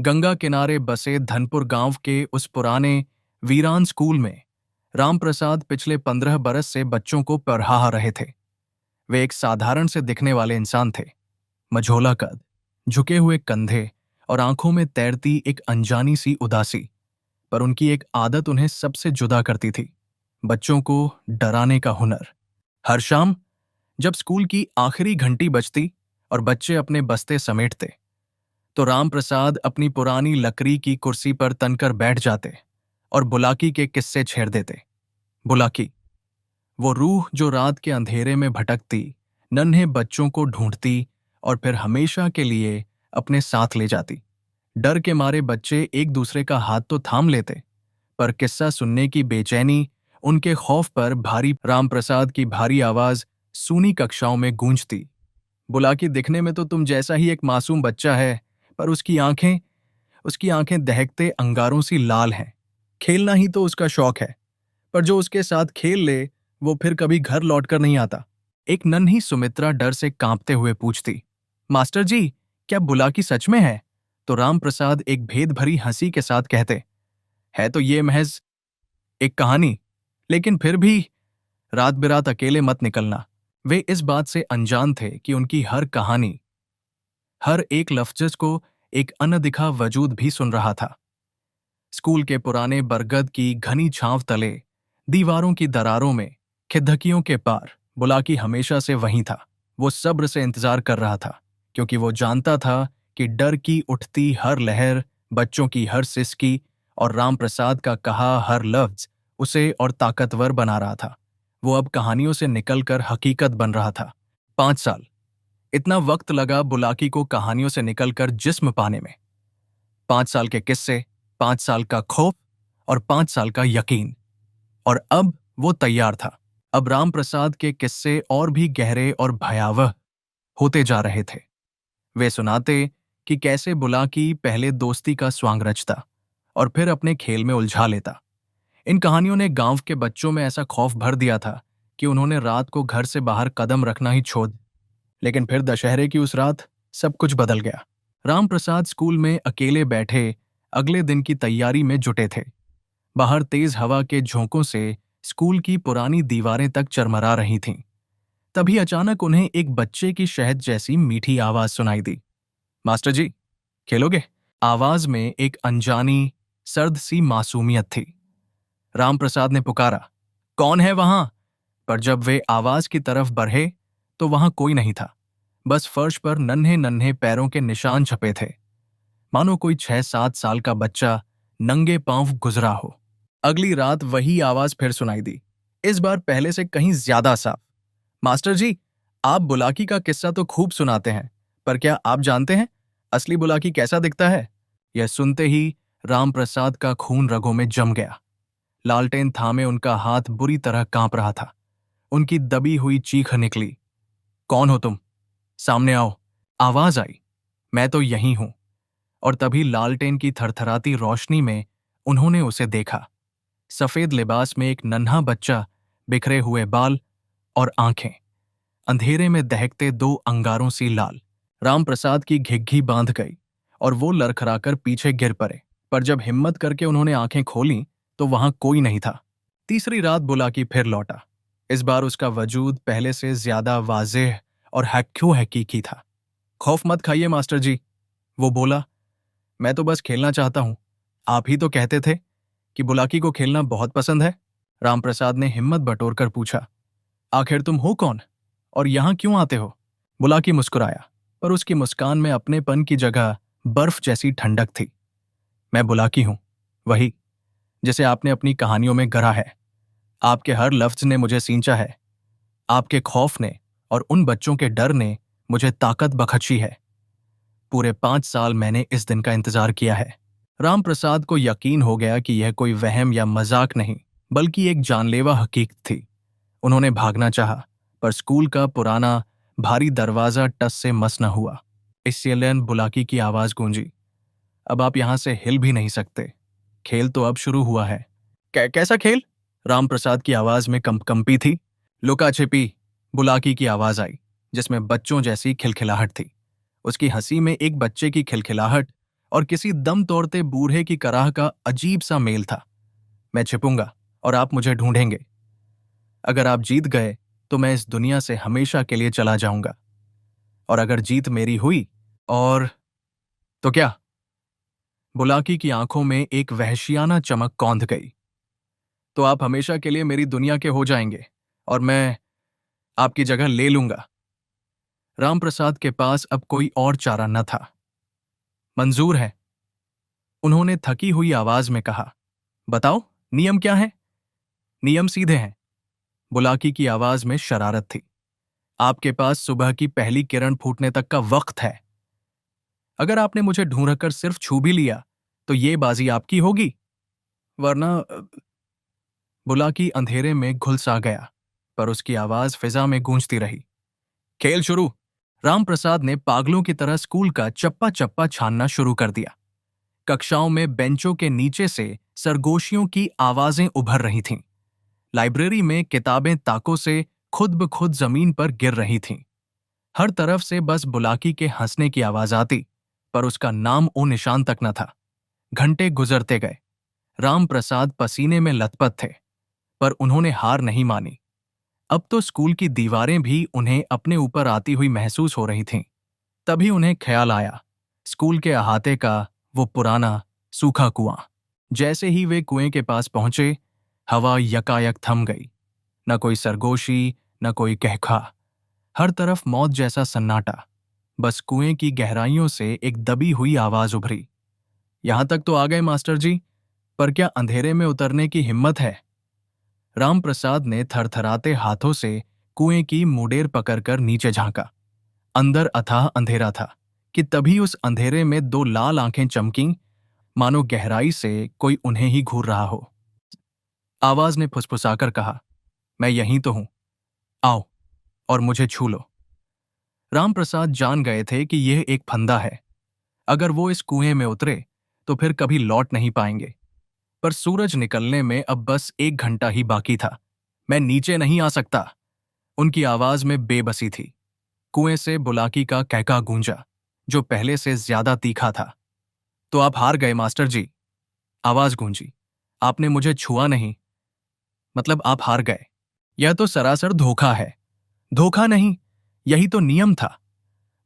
गंगा किनारे बसे धनपुर गांव के उस पुराने वीरान स्कूल में रामप्रसाद पिछले 15 बरस से बच्चों को पढ़ा रहे थे। वे एक साधारण से दिखने वाले इंसान थे। मझोला कद, झुके हुए कंधे और आंखों में तैरती एक अनजानी सी उदासी। पर उनकी एक आदत उन्हें सबसे जुदा करती थी, बच्चों को डराने का हुनर। हर शाम जब स्कूल की आखिरी घंटी बजती और बच्चे अपने बस्ते समेटते, तो रामप्रसाद अपनी पुरानी लकड़ी की कुर्सी पर तनकर बैठ जाते और बुलाकी के किस्से छेड़ देते। बुलाकी, वो रूह जो रात के अंधेरे में भटकती, नन्हे बच्चों को ढूंढती और फिर हमेशा के लिए अपने साथ ले जाती। डर के मारे बच्चे एक दूसरे का हाथ तो थाम लेते, पर किस्सा सुनने की बेचैनी, उनके खौफ पर भारी रामप्रसाद की भारी आवाज सूनी कक्षाओं में गूंजती। बुलाकी, दिखने में तो तुम जैसा ही एक मासूम बच्चा है, पर उसकी आंखें दहकते अंगारों सी लाल हैं। खेलना ही तो उसका शौक है, पर जो उसके साथ खेल ले वो फिर कभी घर लौटकर नहीं आता। एक नन्ही सुमित्रा डर से कांपते हुए पूछती, मास्टर जी, क्या बुलाकी सच में है? तो रामप्रसाद एक भेद भरी हंसी के साथ कहते, है तो ये महज एक कहानी, लेकिन फिर भी रात बिरात अकेले मत निकलना। वे इस बात से अनजान थे कि उनकी हर कहानी, हर एक लफ्ज को एक अनदिखा वजूद भी सुन रहा था। स्कूल के पुराने बरगद की घनी छांव तले, दीवारों की दरारों में, खिड़कियों के पार, बुलाकी हमेशा से वहीं था। वो सब्र से इंतजार कर रहा था, क्योंकि वो जानता था कि डर की उठती हर लहर, बच्चों की हर सिसकी और रामप्रसाद का कहा हर लफ्ज उसे और ताकतवर बना रहा था। वो अब कहानियों से निकलकर हकीकत बन रहा था। 5 साल, इतना वक्त लगा बुलाकी को कहानियों से निकलकर जिस्म पाने में। 5 साल के किस्से, 5 साल का खौफ और 5 साल का यकीन। और अब वो तैयार था। अब रामप्रसाद के किस्से और भी गहरे और भयावह होते जा रहे थे। वे सुनाते कि कैसे बुलाकी पहले दोस्ती का स्वांग रचता और फिर अपने खेल में उलझा लेता। इन कहानियों ने गांव के बच्चों में ऐसा खौफ भर दिया था कि उन्होंने रात को घर से बाहर कदम रखना ही छोड़। लेकिन फिर दशहरे की उस रात सब कुछ बदल गया। रामप्रसाद स्कूल में अकेले बैठे अगले दिन की तैयारी में जुटे थे। बाहर तेज हवा के झोंकों से स्कूल की पुरानी दीवारें तक चरमरा रही थीं। तभी अचानक उन्हें एक बच्चे की शहद जैसी मीठी आवाज सुनाई दी। मास्टर जी, खेलोगे? आवाज में एक अनजानी, सर्द सी मासूमियत थी। रामप्रसाद ने पुकारा, कौन है वहां? पर जब वे आवाज की तरफ बढ़े तो वहां कोई नहीं था। बस फर्श पर नन्हे नन्हे पैरों के निशान छपे थे, मानो कोई 6-7 साल का बच्चा नंगे पांव गुजरा हो। अगली रात वही आवाज फिर सुनाई दी, इस बार पहले से कहीं ज्यादा साफ। मास्टर जी, आप बुलाकी का किस्सा तो खूब सुनाते हैं, पर क्या आप जानते हैं असली बुलाकी कैसा दिखता है? यह सुनते ही रामप्रसाद का खून रगों में जम गया। लालटेन थामे उनका हाथ बुरी तरह कांप रहा था। उनकी दबी हुई चीख निकली, कौन हो तुम? सामने आओ। आवाज आई, मैं तो यही हूं। और तभी लालटेन की थरथराती रोशनी में उन्होंने उसे देखा। सफेद लिबास में एक नन्हा बच्चा, बिखरे हुए बाल और आंखें, अंधेरे में दहकते 2 अंगारों सी लाल। रामप्रसाद की घिघी बांध गई और वो लड़खड़ाकर पीछे गिर पड़े। पर जब हिम्मत करके उन्होंने आंखें खोलीं तो वहां कोई नहीं था। तीसरी रात बुलाकी फिर लौटा। इस बार उसका वजूद पहले से ज्यादा वाज़ेह और हकीकी था। खौफ मत खाइए मास्टर जी, वो बोला, मैं तो बस खेलना चाहता हूं। आप ही तो कहते थे कि बुलाकी को खेलना बहुत पसंद है। रामप्रसाद ने हिम्मत बटोरकर पूछा, आखिर तुम हो कौन और यहां क्यों आते हो? बुलाकी मुस्कुराया, पर उसकी मुस्कान में अपनेपन की जगह बर्फ जैसी ठंडक थी। मैं बुलाकी हूं, वही जिसे आपने अपनी कहानियों में गढ़ा है। आपके हर लफ्ज ने मुझे सींचा है। आपके खौफ ने और उन बच्चों के डर ने मुझे ताकत बख्शी है। पूरे 5 साल मैंने इस दिन का इंतजार किया है। रामप्रसाद को यकीन हो गया कि यह कोई वहम या मजाक नहीं, बल्कि एक जानलेवा हकीकत थी। उन्होंने भागना चाहा, पर स्कूल का पुराना भारी दरवाजा टस से मस न हुआ। इसलिए बुलाकी की आवाज गूंजी, अब आप यहां से हिल भी नहीं सकते। खेल तो अब शुरू हुआ है। कैसा खेल? रामप्रसाद की आवाज में कंपी थी। लुका छिपी, बुलाकी की आवाज आई, जिसमें बच्चों जैसी खिलखिलाहट थी। उसकी हंसी में एक बच्चे की खिलखिलाहट और किसी दम तोड़ते बूढ़े की कराह का अजीब सा मेल था। मैं छिपूंगा और आप मुझे ढूंढेंगे। अगर आप जीत गए तो मैं इस दुनिया से हमेशा के लिए चला जाऊंगा, और अगर जीत मेरी हुई और तो क्या? बुलाकी की आंखों में एक वहशियाना चमक कौंध गई। तो आप हमेशा के लिए मेरी दुनिया के हो जाएंगे और मैं आपकी जगह ले लूंगा। रामप्रसाद के पास अब कोई और चारा न था। मंजूर है, उन्होंने थकी हुई आवाज में कहा। बताओ, नियम क्या है? नियम सीधे हैं। बुलाकी की आवाज में शरारत थी। आपके पास सुबह की पहली किरण फूटने तक का वक्त है। अगर आपने मुझे ढूंढ कर सिर्फ छू भी लिया तो ये बाजी आपकी होगी, वरना बुलाकी अंधेरे में घुलसा गया, पर उसकी आवाज फिजा में गूंजती रही। खेल शुरू। रामप्रसाद ने पागलों की तरह स्कूल का चप्पा चप्पा छानना शुरू कर दिया। कक्षाओं में बेंचों के नीचे से सरगोशियों की आवाजें उभर रही थीं। लाइब्रेरी में किताबें ताकों से खुद ब खुद जमीन पर गिर रही थीं। हर तरफ से बस बुलाकी के हंसने की आवाज आती, पर उसका नाम ओ निशान तक न था। घंटे गुजरते गए। रामप्रसाद पसीने में लथपथ थे, पर उन्होंने हार नहीं मानी। अब तो स्कूल की दीवारें भी उन्हें अपने ऊपर आती हुई महसूस हो रही थीं। तभी उन्हें ख्याल आया, स्कूल के अहाते का वो पुराना सूखा कुआं। जैसे ही वे कुएं के पास पहुंचे, हवा यकायक थम गई। न कोई सरगोशी, न कोई कहखा। हर तरफ मौत जैसा सन्नाटा। बस कुएं की गहराइयों से एक दबी हुई आवाज उभरी। यहां तक तो आ गए मास्टर जी, पर क्या अंधेरे में उतरने की हिम्मत है? रामप्रसाद ने थरथराते हाथों से कुएं की मुडेर पकड़कर नीचे झांका। अंदर अथाह अंधेरा था कि तभी उस अंधेरे में दो लाल आंखें चमकीं, मानो गहराई से कोई उन्हें ही घूर रहा हो। आवाज ने फुसफुसाकर कहा, मैं यहीं तो हूं, आओ और मुझे छू लो। रामप्रसाद जान गए थे कि यह एक फंदा है। अगर वो इस कुएं में उतरे तो फिर कभी लौट नहीं पाएंगे। पर सूरज निकलने में अब बस 1 घंटा ही बाकी था। मैं नीचे नहीं आ सकता, उनकी आवाज में बेबसी थी। कुएं से बुलाकी का कहका गूंजा, जो पहले से ज्यादा तीखा था। तो आप हार गए मास्टर जी, आवाज गूंजी। आपने मुझे छुआ नहीं, मतलब आप हार गए। यह तो सरासर धोखा है। धोखा नहीं, यही तो नियम था।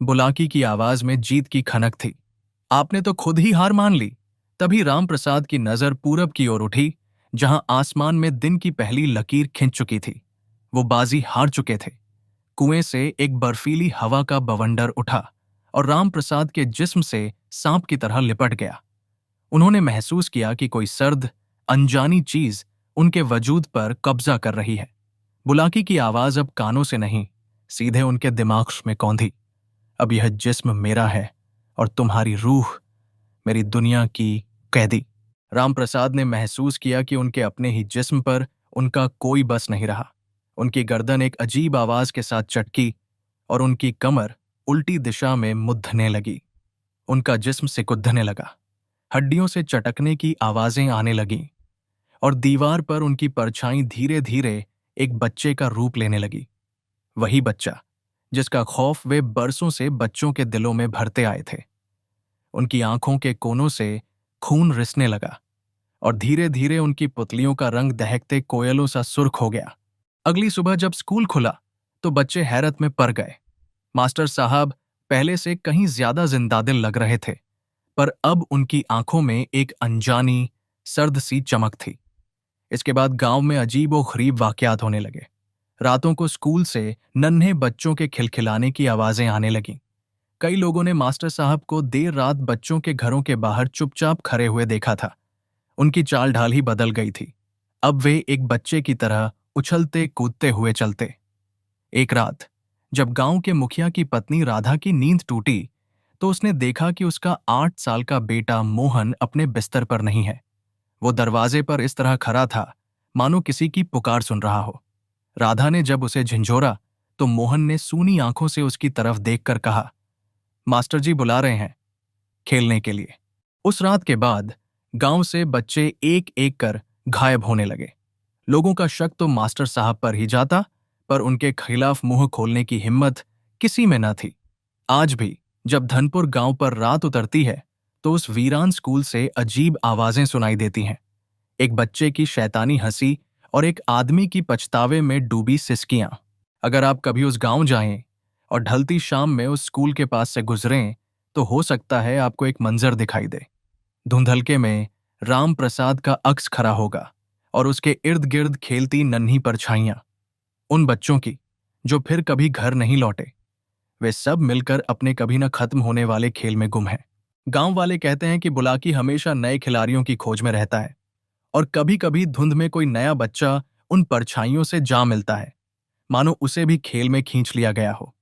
बुलाकी की आवाज में जीत की खनक थी। आपने तो खुद ही हार मान ली। तभी रामप्रसाद की नजर पूरब की ओर उठी, जहां आसमान में दिन की पहली लकीर खिंच चुकी थी। वो बाजी हार चुके थे। कुएं से एक बर्फीली हवा का बवंडर उठा और रामप्रसाद के जिस्म से सांप की तरह लिपट गया। उन्होंने महसूस किया कि कोई सर्द, अनजानी चीज उनके वजूद पर कब्जा कर रही है। बुलाकी की आवाज अब कानों से नहीं, सीधे उनके दिमाग में कौंधी। अब यह जिस्म मेरा है और तुम्हारी रूह मेरी दुनिया की कैदी। रामप्रसाद ने महसूस किया कि उनके अपने ही जिस्म पर उनका कोई बस नहीं रहा। उनकी गर्दन एक अजीब आवाज के साथ चटकी और उनकी कमर उल्टी दिशा में मुद्धने लगी। उनका जिस्म सिकुड़ने लगा। हड्डियों से चटकने की आवाजें आने लगीं और दीवार पर उनकी परछाई धीरे धीरे एक बच्चे का रूप लेने लगी। वही बच्चा जिसका खौफ वे बरसों से बच्चों के दिलों में भरते आए थे। उनकी आंखों के कोनों से खून रिसने लगा और धीरे धीरे उनकी पुतलियों का रंग दहकते कोयलों सा सुर्ख हो गया। अगली सुबह जब स्कूल खुला तो बच्चे हैरत में पड़ गए। मास्टर साहब पहले से कहीं ज्यादा जिंदादिल लग रहे थे, पर अब उनकी आंखों में एक अनजानी, सर्द सी चमक थी। इसके बाद गांव में अजीब और गरीब वाकयात होने लगे। रातों को स्कूल से नन्हे बच्चों के खिलखिलाने की आवाजें आने लगीं। कई लोगों ने मास्टर साहब को देर रात बच्चों के घरों के बाहर चुपचाप खड़े हुए देखा था। उनकी चाल ढाल ही बदल गई थी। अब वे एक बच्चे की तरह उछलते कूदते हुए चलते। एक रात जब गांव के मुखिया की पत्नी राधा की नींद टूटी तो उसने देखा कि उसका 8 साल का बेटा मोहन अपने बिस्तर पर नहीं है। वो दरवाजे पर इस तरह खड़ा था मानो किसी की पुकार सुन रहा हो। राधा ने जब उसे झिंझोरा तो मोहन ने सूनी आंखों से उसकी तरफ देखकर कहा, मास्टर जी बुला रहे हैं खेलने के लिए। उस रात के बाद गांव से बच्चे एक एक कर गायब होने लगे। लोगों का शक तो मास्टर साहब पर ही जाता, पर उनके खिलाफ मुंह खोलने की हिम्मत किसी में न थी। आज भी जब धनपुर गांव पर रात उतरती है तो उस वीरान स्कूल से अजीब आवाजें सुनाई देती हैं। एक बच्चे की शैतानी हंसी और एक आदमी की पछतावे में डूबी सिसकियां। अगर आप कभी उस गांव जाएं और ढलती शाम में उस स्कूल के पास से गुजरें, तो हो सकता है आपको एक मंजर दिखाई दे। धुंधलके में राम प्रसाद का अक्स खड़ा होगा और उसके इर्द गिर्द खेलती नन्ही परछाइयां, उन बच्चों की जो फिर कभी घर नहीं लौटे। वे सब मिलकर अपने कभी न खत्म होने वाले खेल में गुम हैं। गांव वाले कहते हैं कि बुलाकी हमेशा नए खिलाड़ियों की खोज में रहता है और कभी कभी धुंध में कोई नया बच्चा उन परछाइयों से जा मिलता है, मानो उसे भी खेल में खींच लिया गया हो।